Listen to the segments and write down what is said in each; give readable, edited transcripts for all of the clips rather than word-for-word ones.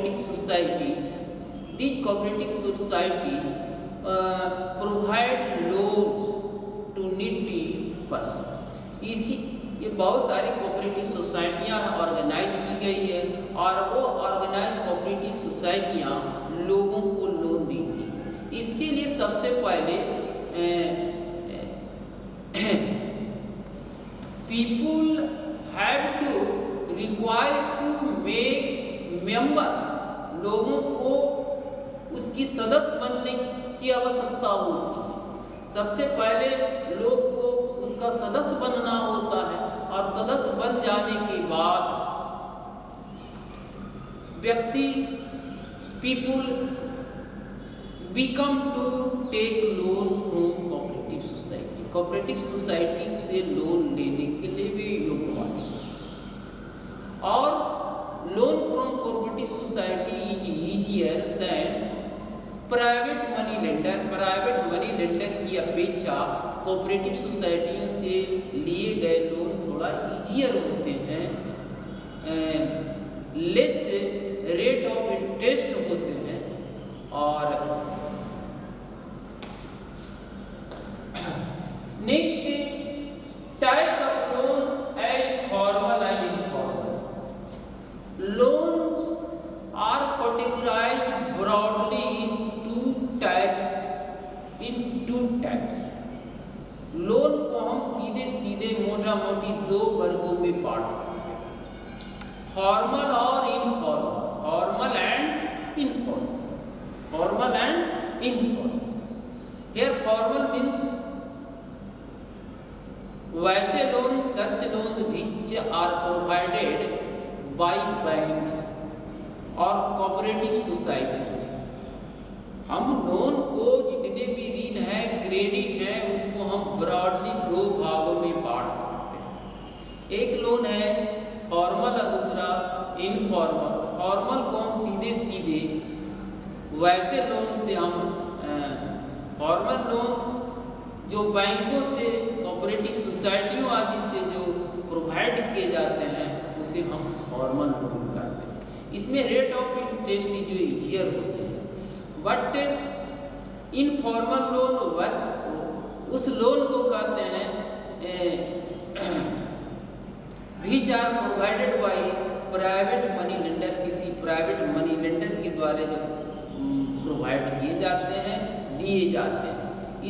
cooperative societies, these cooperative societies provide loans to needy person. इसी ये बहुत सारी कोऑपरेटिव सोसाइटियाँ ऑर्गेनाइज की गई है और वो ऑर्गेनाइज कोऑपरेटिव सोसाइटियाँ लोगों को लोन देती हैं। इसके लिए सबसे पहले people have to require to make member, लोगों को उसकी सदस्य बनने की आवश्यकता होती है। सबसे पहले लोग को उसका सदस्य बनना होता है और सदस्य बन जाने के बाद व्यक्ति people become to take loan from cooperative society. Cooperative society से लोन लेने के लिए भी योग्य माने और loan from cooperative society is easier than private money lender. Private money lender की अपेक्षा कोऑपरेटिव सोसाइटियों से लिए गए लोन थोड़ा ईजियर होते हैं, लेस रेट ऑफ इंटरेस्ट होते हैं। और next types of loan as formal and informal. Loans are categorised broadly in two types. Loan को हम सीधे सीधे मोटा मोटी दो वर्गों में बांट सकते हैं, फॉर्मल और informal. Formal and informal. Formal and informal. Here formal means वैसे loan, such loan which are provided by banks और कोऑपरेटिव सोसाइटीज। हम लोन को जितने भी ऋण है, क्रेडिट है, उसको हम ब्रॉडली दो भागों में बांट सकते हैं। एक लोन है फॉर्मल और दूसरा इनफॉर्मल। फॉर्मल को हम सीधे सीधे वैसे लोन से हम फॉर्मल लोन जो बैंकों से, कोऑपरेटिव सोसाइटियों आदि से जो प्रोवाइड किए जाते हैं उसे हम फॉर्मल लोन कहते हैं। इसमें रेट ऑफ इंटरेस्ट जो ईजियर होते हैं, बट इनफॉर्मल लोन उस लोन को कहते हैं which are provided by private money lender. किसी प्राइवेट मनी लेंडर के द्वारा जो प्रोवाइड किए जाते हैं, दिए जाते हैं।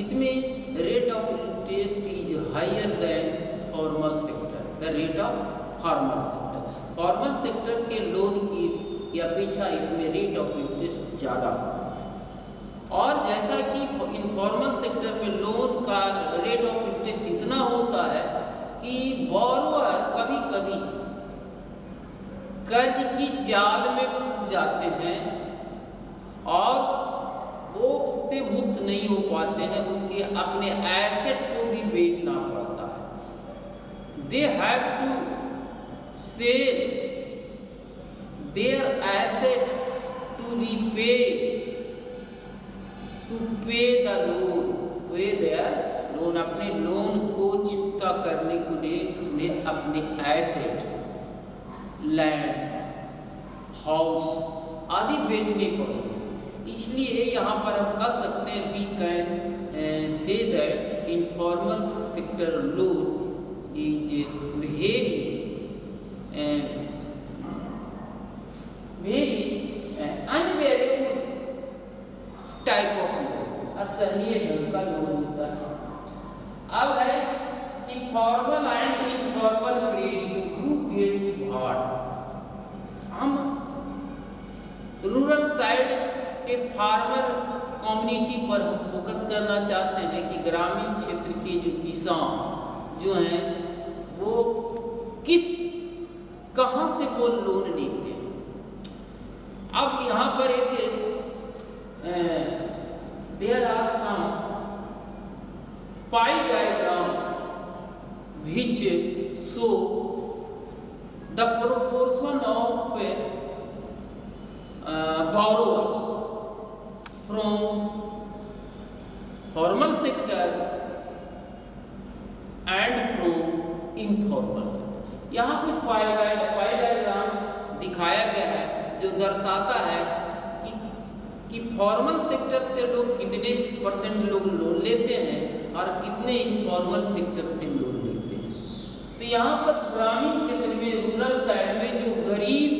इसमें rate of interest is higher than formal sector, the rate of formal sector. Formal sector के लोन की अपेक्षा इसमें रेट ऑफ इंटरेस्ट ज़्यादा होता है। और जैसा कि इनफॉर्मल सेक्टर में लोन का रेट ऑफ इंटरेस्ट इतना होता है कि बोरोअर कभी कभी कर्ज की जाल में फंस जाते हैं और वो उससे मुक्त नहीं हो पाते हैं। उनके अपने एसेट को भी बेचना पड़ता है। They have to sell their asset to repay, to pay the loan, pay their loan. अपने लोन को चुकता करने के लिए उन्हें अपने एसेट, लैंड, हाउस आदि बेचने पड़ते हैं। इसलिए यहाँ पर हम कह सकते हैं we can say that informal sector loan is very unvariable type of loan, असहनीय ढंग का लोन होता है। अब है कि formal and informal credit, who gets what. हम रूरल साइड के फार्मर कम्युनिटी पर हम फोकस करना चाहते हैं कि ग्रामीण क्षेत्र के जो किसान जो हैं वो कहाँ से वो लोन लेते हैं। अब यहाँ पर एक there are some pie diagram which show the proportion of borrowers from formal sector and from informal sector। यहाँ कुछ पाई डायग्राम दिखाया गया है जो दर्शाता है कि फॉर्मल सेक्टर से लोग कितने % लोग लोन लेते हैं और कितने इनफॉर्मल सेक्टर से लोन लेते हैं। तो यहाँ पर ग्रामीण क्षेत्र में, रूरल साइड में जो गरीब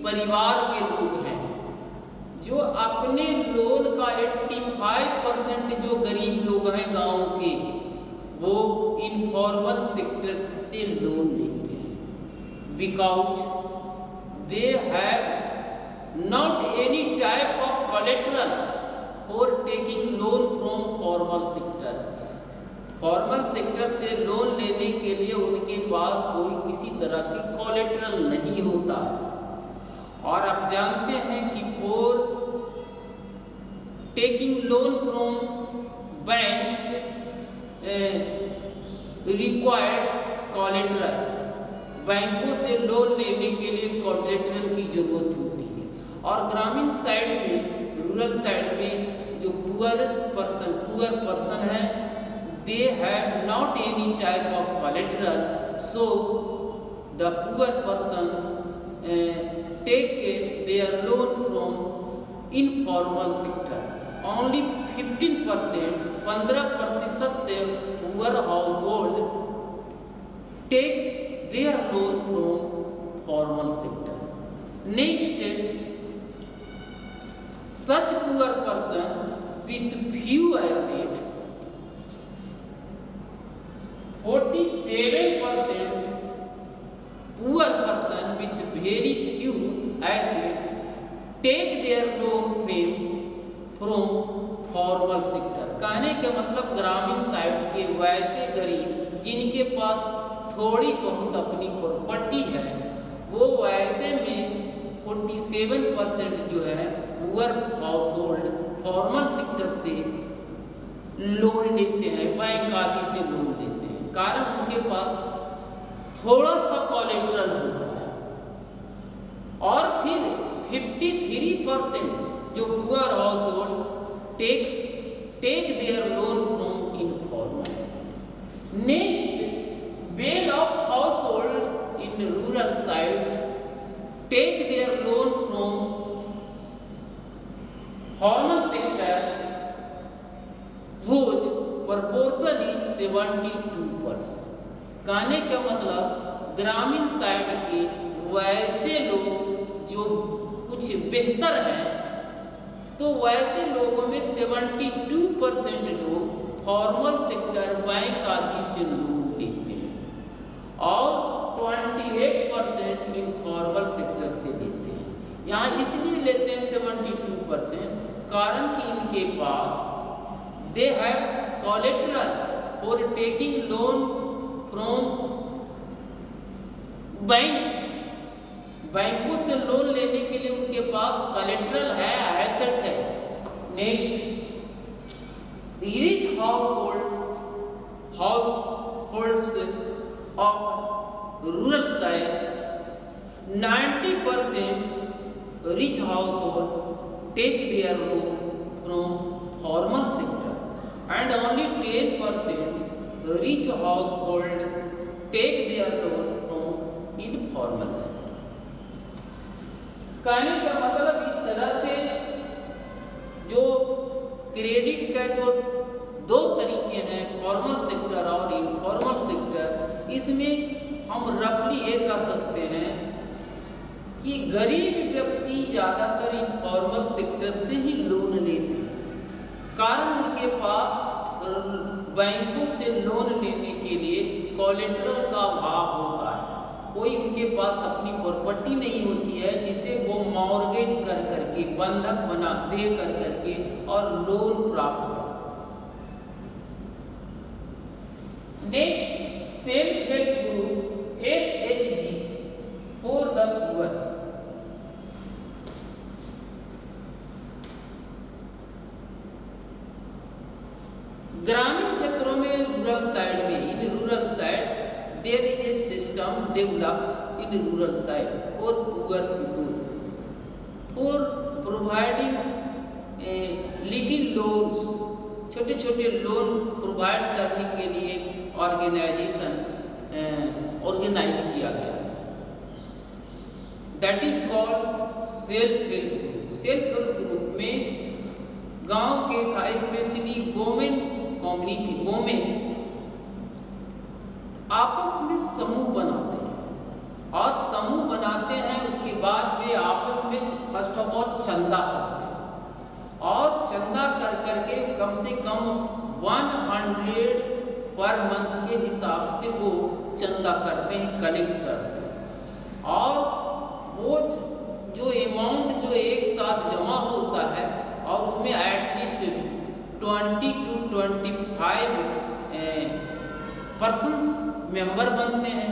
परिवार के लोग हैं, जो अपने लोन का 85% जो गरीब लोग हैं गाँव के, वो इनफॉर्मल सेक्टर से लोन लेते हैं, because they have not any type of collateral for taking loan from formal sector। Formal sector से लोन लेने के लिए उनके पास कोई किसी तरह की कोलेटरल नहीं होता है। और आप जानते हैं कि for taking loan from banks required collateral, बैंकों से लोन लेने के लिए कोलेटरल की जरूरत होती है। और ग्रामीण साइड में, रूरल साइड में जो पुअर पर्सन है, they have not any type of collateral, so the poor persons take their loan from informal sector. Only 15% poor household take their loan from formal sector. Next, such poor person with few asset, 47% poor person with very few asset take their loan from formal sector। कहने का मतलब ग्रामीण side के वैसे गरीब जिनके पास थोड़ी बहुत अपनी प्रॉपर्टी है, वो वैसे में 47% जो है poor house hold formal sector से लोन लेते हैं, बैंक आदि से लोन लेते हैं, कारण उनके पास थोड़ा सा कोलेटरल होता है। और फिर 53% जो poor household take their loan from informal sector. Next, well off household in rural sides take their loan from formal sector whose proportion is 72%। कहने का मतलब ग्रामीण साइड के वैसे लोग जो कुछ बेहतर हैं, तो वैसे लोगों में 72% लोग फॉर्मल सेक्टर बैंक आदि से लोन लेते हैं और 28% इनफॉर्मल सेक्टर से लेते हैं। यहाँ इसलिए लेते हैं 72%, कारण कि इनके पास they have collateral for taking loan from banks. बैंकों से लोन लेने के लिए उनके पास कोलेटरल है, एसेट है। Next, rich households of rural side, 90% rich household take their loan from formal sector and only 10% rich household take their loan from informal sector। कहने का मतलब इस तरह से जो क्रेडिट का जो दो तरीके हैं, फॉर्मल सेक्टर और इनफॉर्मल सेक्टर, इसमें हम रफली ये कह सकते हैं कि गरीब व्यक्ति ज़्यादातर इनफॉर्मल सेक्टर से ही लोन लेते हैं, कारण उनके पास बैंकों से लोन लेने के लिए कोलेटरल का अभाव होता है। कोई उनके पास अपनी प्रॉपर्टी नहीं होती है जिसे वो मॉर्गेज कर करके, बंधक बना दे कर करके और लोन प्राप्त कर सके। Next, self help group SHG for the poor। ग्रामीण क्षेत्रों में, रूरल साइड में, in rural side there is a system develop in rural side for poor people for providing little loans. छोटे छोटे लोन प्रोवाइड करने के लिए ऑर्गेनाइजेशन ऑर्गेनाइज किया गया है, that is called self help group. Self help group में गांव के स्पेशली वोमेन कम्युनिटी, वोमेन आपस में समूह बनाते हैं और समूह बनाते हैं, उसके बाद वे आपस में फर्स्ट ऑफ ऑल चंदा करते हैं और चंदा कर करके कम से कम 100 पर मंथ के हिसाब से वो चंदा करते हैं, कलेक्ट करते हैं और वो जो अमाउंट जो एक साथ जमा होता है और उसमें एटलीस्ट 20 to 25 पर्सन्स मेंबर बनते हैं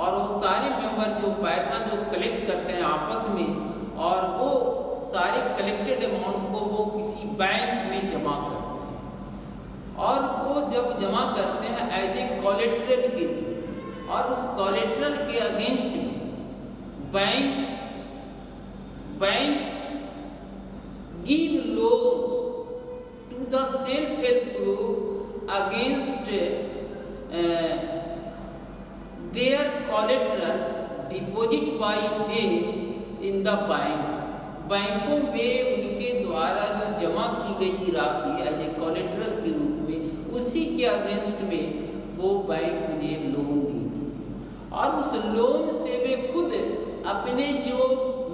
और वो सारे मेंबर जो पैसा जो कलेक्ट करते हैं आपस में और वो सारे कलेक्टेड अमाउंट को वो किसी बैंक में जमा करते हैं और वो जब जमा करते हैं एज ए कोलेट्रल के, और उस कोलेट्रल के against bank give loans to the self help group against their collateral deposit by them in the bank। बैंकों में उनके द्वारा जो जमा की गई राशि एज ए कोलेट्रल के रूप में, उसी के अगेंस्ट में वो बैंक उन्हें लोन देती है और उस लोन से वे खुद अपने जो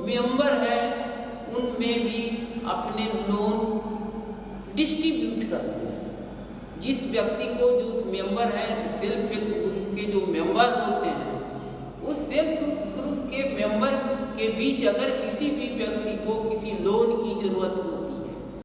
मेंबर है उनमें भी अपने लोन डिस्ट्रीब्यूट करते हैं। जिस व्यक्ति को जो उस मेंबर है सेल्फ हेल्प ग्रुप के जो मेंबर होते हैं, उस सेल्फ हेल्प ग्रुप के मेंबर के बीच अगर किसी भी व्यक्ति को किसी लोन की जरूरत हो